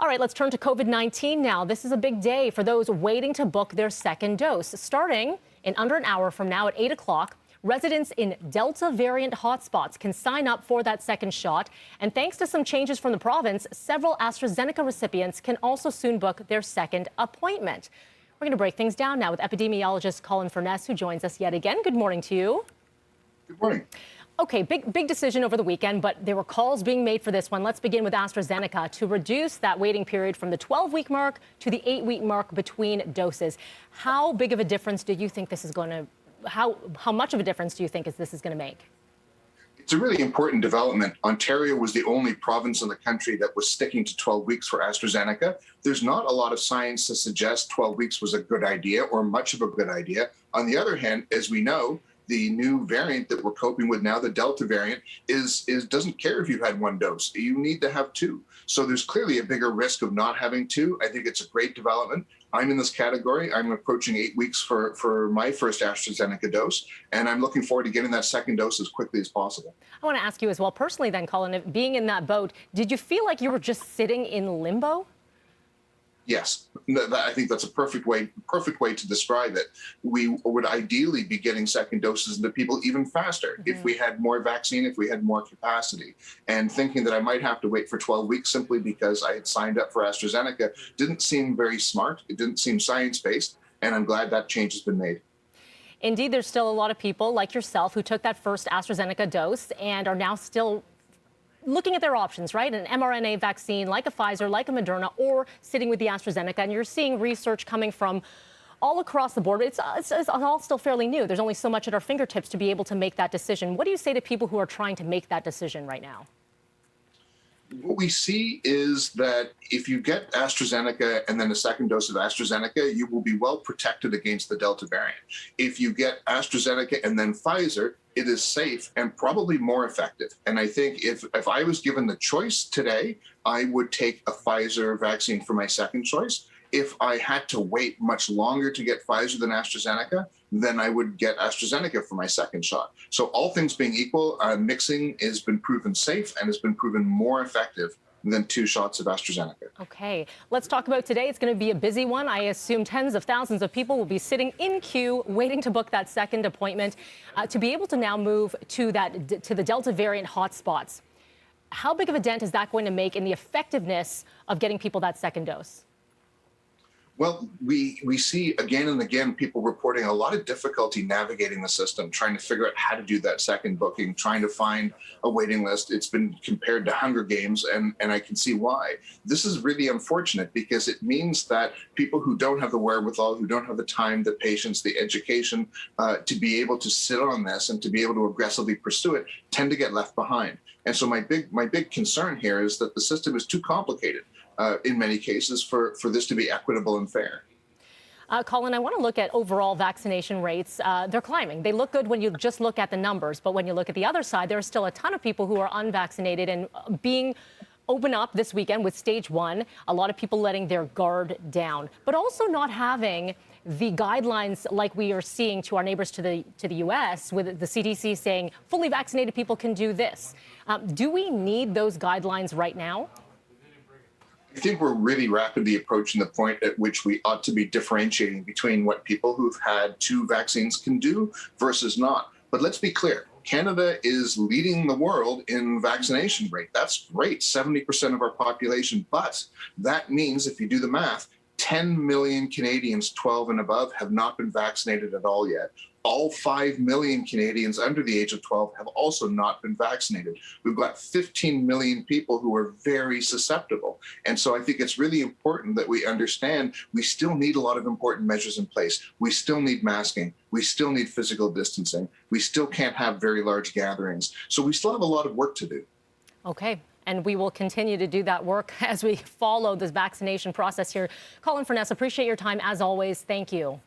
All right, let's turn to COVID-19 now. This is a big day for those waiting to book their second dose. Starting in under an hour from now at 8 o'clock, residents in Delta variant hotspots can sign up for that second shot. And thanks to some changes from the province, several AstraZeneca recipients can also soon book their second appointment. We're going to break things down now with epidemiologist Colin Furness, who joins us yet again. Good morning to you. Good morning. Okay, big decision over the weekend, but there were calls being made for this one. Let's begin with AstraZeneca to reduce that waiting period from the 12-week mark to the 8-week mark between doses. How big of a difference do you think this is going to, how much of a difference do you think this is going to make? It's a really important development. Ontario was the only province in the country that was sticking to 12 weeks for AstraZeneca. There's not a lot of science to suggest 12 weeks was a good idea or much of a good idea. On the other hand, as we know, the new variant that we're coping with now, the Delta variant, doesn't care if you've had one dose. You need to have two. So there's clearly a bigger risk of not having two. I think it's a great development. I'm in this category. I'm approaching 8 weeks for my first AstraZeneca dose, and I'm looking forward to getting that second dose as quickly as possible. I want to ask you as well, personally then, Colin, if being in that boat, did you feel like you were just sitting in limbo? Yes, I think that's a perfect way to describe it. We would ideally be getting second doses into people even faster if we had more vaccine, if we had more capacity. And thinking that I might have to wait for 12 weeks simply because I had signed up for AstraZeneca didn't seem very smart. It didn't seem science-based, and I'm glad that change has been made. Indeed, there's still a lot of people like yourself who took that first AstraZeneca dose and are now still looking at their options, right? An mRNA vaccine like a Pfizer, like a Moderna, or sitting with the AstraZeneca. And you're seeing research coming from all across the board. It's all still fairly new. There's only so much at our fingertips to be able to make that decision. What do you say to people who are trying to make that decision right now? What we see is that if you get AstraZeneca and then a second dose of AstraZeneca, you will be well protected against the Delta variant. If you get AstraZeneca and then Pfizer, it is safe and probably more effective. And I think if I was given the choice today, I would take a Pfizer vaccine for my second choice. If I had to wait much longer to get Pfizer than AstraZeneca, then I would get AstraZeneca for my second shot. So all things being equal, mixing has been proven safe and has been proven more effective than 2 shots of AstraZeneca. Okay, let's talk about today. It's going to be a busy one. I assume tens of thousands of people will be sitting in queue waiting to book that second appointment to be able to now move to the Delta variant hotspots. How big of a dent is that going to make in the effectiveness of getting people that second dose? Well, we see again and again people reporting a lot of difficulty navigating the system, trying to figure out how to do that second booking, trying to find a waiting list. It's been compared to Hunger Games, and I can see why. This is really unfortunate because it means that people who don't have the wherewithal, who don't have the time, the patience, the education to be able to sit on this and to be able to aggressively pursue it tend to get left behind. And so my big concern here is that the system is too complicated. In many cases, for this to be equitable and fair. Colin, I want to look at overall vaccination rates. They're climbing. They look good when you just look at the numbers. But when you look at the other side, there are still a ton of people who are unvaccinated and being open up this weekend with stage 1. A lot of people letting their guard down, but also not having the guidelines like we are seeing to our neighbors to the U.S. with the CDC saying fully vaccinated people can do this. Do we need those guidelines right now? I think we're really rapidly approaching the point at which we ought to be differentiating between what people who've had 2 vaccines can do versus not. But let's be clear, Canada is leading the world in vaccination rate. That's great, 70% of our population. But that means, if you do the math, 10 million Canadians 12 and above have not been vaccinated at all yet. All 5 million Canadians under the age of 12 have also not been vaccinated. We've got 15 million people who are very susceptible. And so I think it's really important that we understand we still need a lot of important measures in place. We still need masking. We still need physical distancing. We still can't have very large gatherings. So we still have a lot of work to do. Okay. And we will continue to do that work as we follow this vaccination process here. Colin Furness, appreciate your time as always. Thank you.